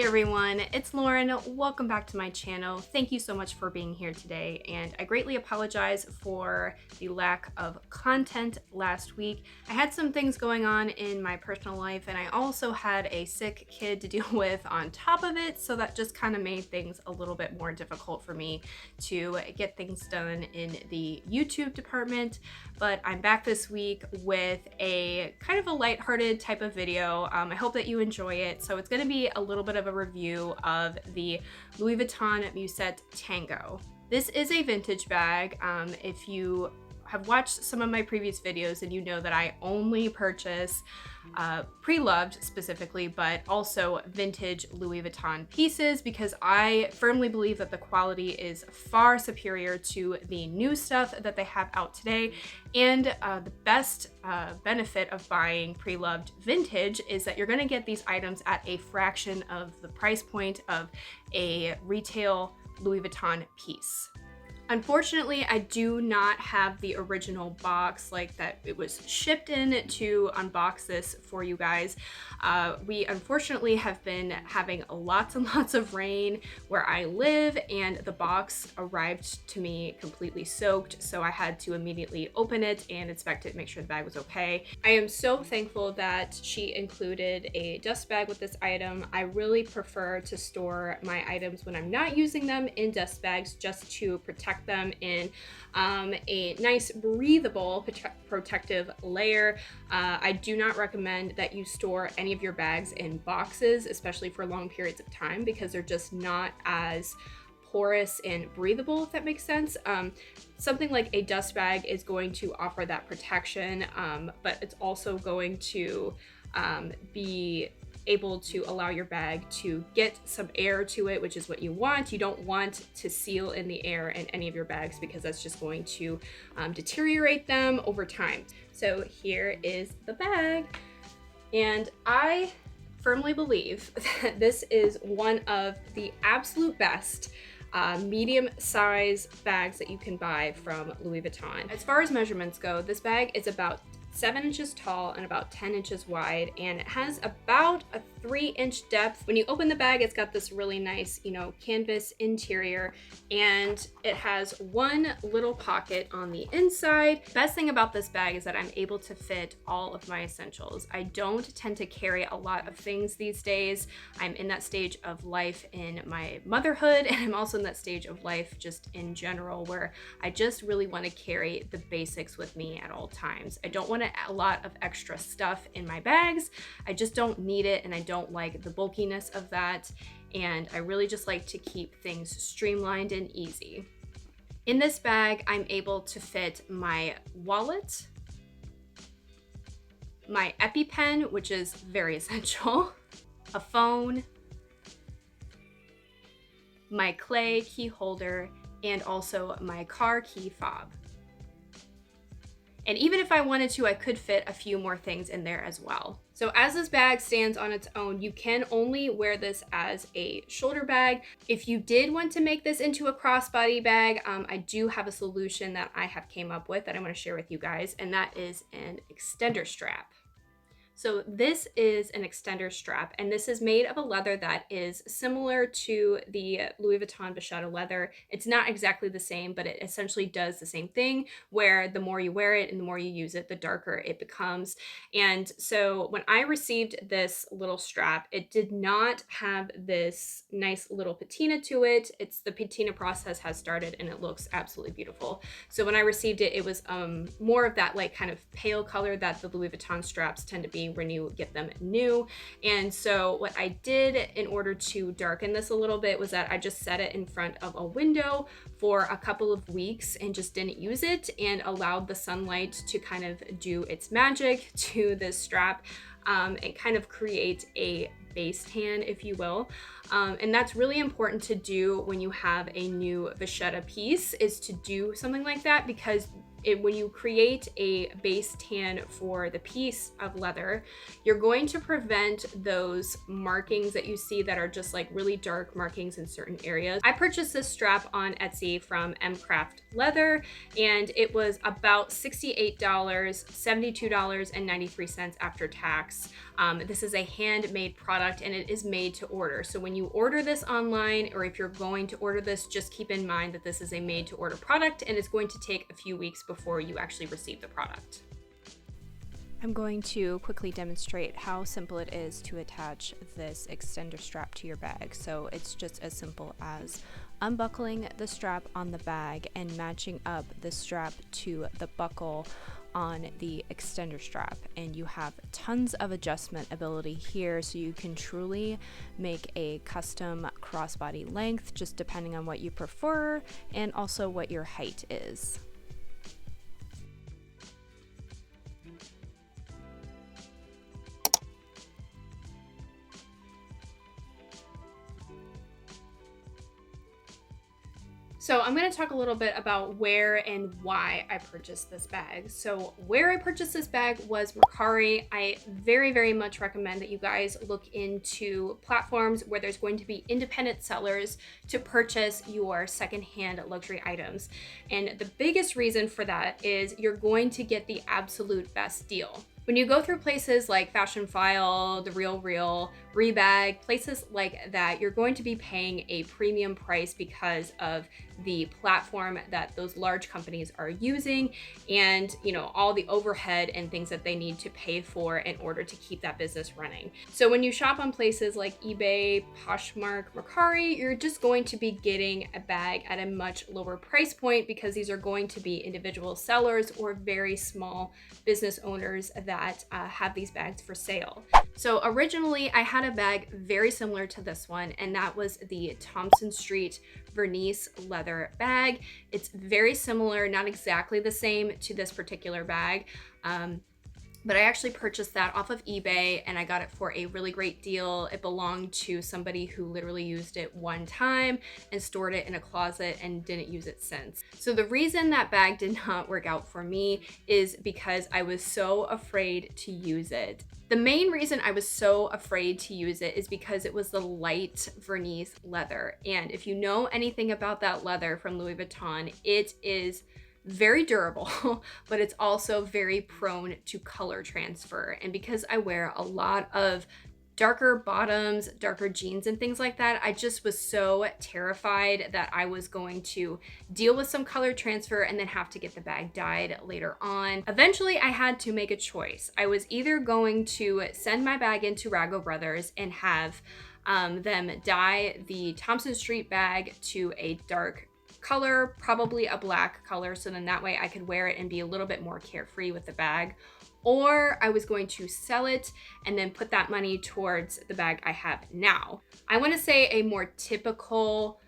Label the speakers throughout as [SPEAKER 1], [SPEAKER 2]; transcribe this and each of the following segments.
[SPEAKER 1] everyone, it's Lauren. Welcome back to my channel. Thank you so much for being here today, and I greatly apologize for the lack of content last week. I had some things going on in my personal life, and I also had a sick kid to deal with on top of it, so that just kind of made things a little bit more difficult for me to get things done in the YouTube department. But I'm back this week with a kind of a lighthearted type of video. I hope that you enjoy it. So it's going to be a little bit of a review of the Louis Vuitton Musette Tango. This is a vintage bag. If you have watched some of my previous videos, and you know that I only purchase pre-loved specifically, but also vintage Louis Vuitton pieces, because I firmly believe that the quality is far superior to the new stuff that they have out today. And the best benefit of buying pre-loved vintage is that you're gonna get these items at a fraction of the price point of a retail Louis Vuitton piece. Unfortunately, I do not have the original box like that it was shipped in to unbox this for you guys. We unfortunately have been having lots and lots of rain where I live, and the box arrived to me completely soaked, so I had to immediately open it and inspect it, make sure the bag was okay. I am so thankful that she included a dust bag with this item. I really prefer to store my items when I'm not using them in dust bags, just to protect them in a nice breathable protective layer. I do not recommend that you store any of your bags in boxes, especially for long periods of time, because they're just not as porous and breathable, if that makes sense. Something like a dust bag is going to offer that protection, but it's also going to be able to allow your bag to get some air to it, which is what you want. You don't want to seal in the air in any of your bags, because that's just going to deteriorate them over time. So here is the bag, and I firmly believe that this is one of the absolute best medium size bags that you can buy from Louis Vuitton. As far as measurements go, this bag is about 7 inches tall and about 10 inches wide, and it has about a 3-inch depth. When you open the bag, it's got this really nice, canvas interior, and it has one little pocket on the inside. Best thing about this bag is that I'm able to fit all of my essentials. I don't tend to carry a lot of things these days. I'm in that stage of life in my motherhood, and I'm also in that stage of life just in general where I just really want to carry the basics with me at all times. I don't want a lot of extra stuff in my bags. I just don't need it, and I don't like the bulkiness of that, and I really just like to keep things streamlined and easy. In this bag, I'm able to fit my wallet, my EpiPen, which is very essential, a phone, my clay key holder, and also my car key fob. And even if I wanted to, I could fit a few more things in there as well. So as this bag stands on its own, you can only wear this as a shoulder bag. If you did want to make this into a crossbody bag, I do have a solution that I have came up with that I'm going to share with you guys, and that is an extender strap. So this is an extender strap, and this is made of a leather that is similar to the Louis Vuitton Vachetta leather. It's not exactly the same, but it essentially does the same thing, where the more you wear it and the more you use it, the darker it becomes. And so when I received this little strap, it did not have this nice little patina to it. The patina process has started, and it looks absolutely beautiful. So when I received it, it was more of that like kind of pale color that the Louis Vuitton straps tend to be when you get them new. And so what I did in order to darken this a little bit was that I just set it in front of a window for a couple of weeks and just didn't use it, and allowed the sunlight to kind of do its magic to this strap and kind of create a base tan, if you will. And that's really important to do when you have a new Vachetta piece, is to do something like that, because when you create a base tan for the piece of leather, you're going to prevent those markings that you see that are just like really dark markings in certain areas. I purchased this strap on Etsy from Craft Leather, and it was about $68, $72.93 after tax. This is a handmade product and it is made to order. So when you order this online, or if you're going to order this, just keep in mind that this is a made to order product and it's going to take a few weeks before you actually receive the product. I'm going to quickly demonstrate how simple it is to attach this extender strap to your bag. So it's just as simple as unbuckling the strap on the bag and matching up the strap to the buckle on the extender strap, and you have tons of adjustment ability here, so you can truly make a custom crossbody length just depending on what you prefer and also what your height is. So I'm going to talk a little bit about where and why I purchased this bag. So where I purchased this bag was Mercari. I very, very much recommend that you guys look into platforms where there's going to be independent sellers to purchase your secondhand luxury items. And the biggest reason for that is you're going to get the absolute best deal. When you go through places like Fashion File, The RealReal, Rebag, places like that, you're going to be paying a premium price because of the platform that those large companies are using, and all the overhead and things that they need to pay for in order to keep that business running. So when you shop on places like eBay, Poshmark, Mercari, you're just going to be getting a bag at a much lower price point because these are going to be individual sellers or very small business owners that have these bags for sale. So originally I had a bag very similar to this one, and that was the Thompson Street Vernice leather bag. It's very similar, not exactly the same to this particular bag. But I actually purchased that off of eBay and I got it for a really great deal. It belonged to somebody who literally used it one time and stored it in a closet and didn't use it since. So the reason that bag did not work out for me is because I was so afraid to use it. The main reason I was so afraid to use it is because it was the light Vernice leather. And if you know anything about that leather from Louis Vuitton, it is very durable, but it's also very prone to color transfer. And because I wear a lot of darker bottoms, darker jeans and things like that, I just was so terrified that I was going to deal with some color transfer and then have to get the bag dyed later on. Eventually I had to make a choice. I was either going to send my bag into Rago Brothers and have them dye the Thompson Street bag to a dark color, probably a black color, so then that way I could wear it and be a little bit more carefree with the bag, or I was going to sell it and then put that money towards the bag I have now. I want to say a more typical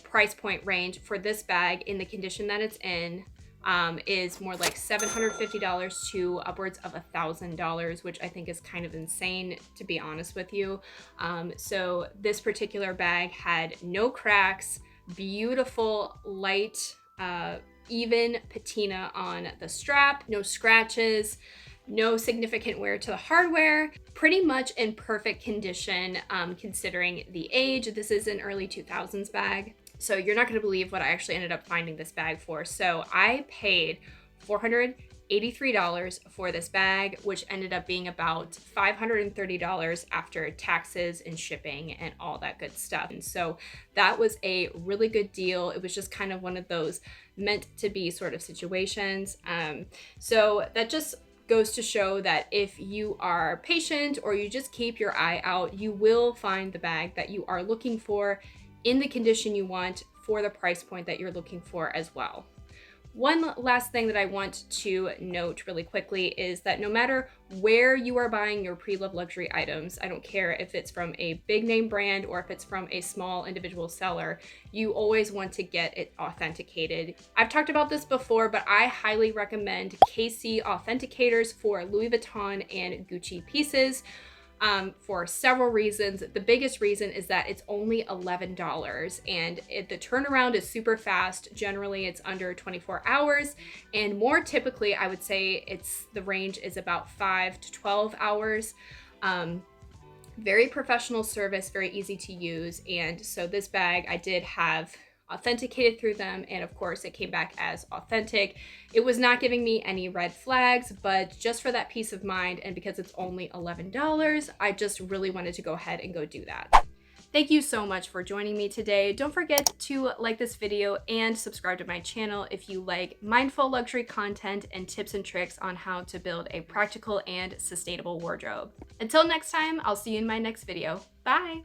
[SPEAKER 1] price point range for this bag in the condition that it's in is more like $750 to upwards of $1,000, which I think is kind of insane, to be honest with you. So this particular bag had no cracks, beautiful light even patina on the strap, no scratches, no significant wear to the hardware, pretty much in perfect condition considering the age. This is an early 2000s bag, so you're not going to believe what I actually ended up finding this bag for. So I paid $483 for this bag, which ended up being about $530 after taxes and shipping and all that good stuff. And so that was a really good deal. It was just kind of one of those meant to be sort of situations. So that just goes to show that if you are patient or you just keep your eye out, you will find the bag that you are looking for in the condition you want for the price point that you're looking for as well. One last thing that I want to note really quickly is that no matter where you are buying your pre-loved luxury items, I don't care if it's from a big name brand or if it's from a small individual seller, you always want to get it authenticated. I've talked about this before, but I highly recommend KC authenticators for Louis Vuitton and Gucci pieces. for several reasons. The biggest reason is that it's only $11 and the turnaround is super fast. Generally, it's under 24 hours, and more typically, I would say the range is about 5 to 12 hours. Very professional service, very easy to use. And so this bag I did have authenticated through them, and of course it came back as authentic. It was not giving me any red flags, but just for that peace of mind and because it's only $11, I just really wanted to go ahead and go do that. Thank you so much for joining me today. Don't forget to like this video and subscribe to my channel if you like mindful luxury content and tips and tricks on how to build a practical and sustainable wardrobe. Until next time, I'll see you in my next video. Bye!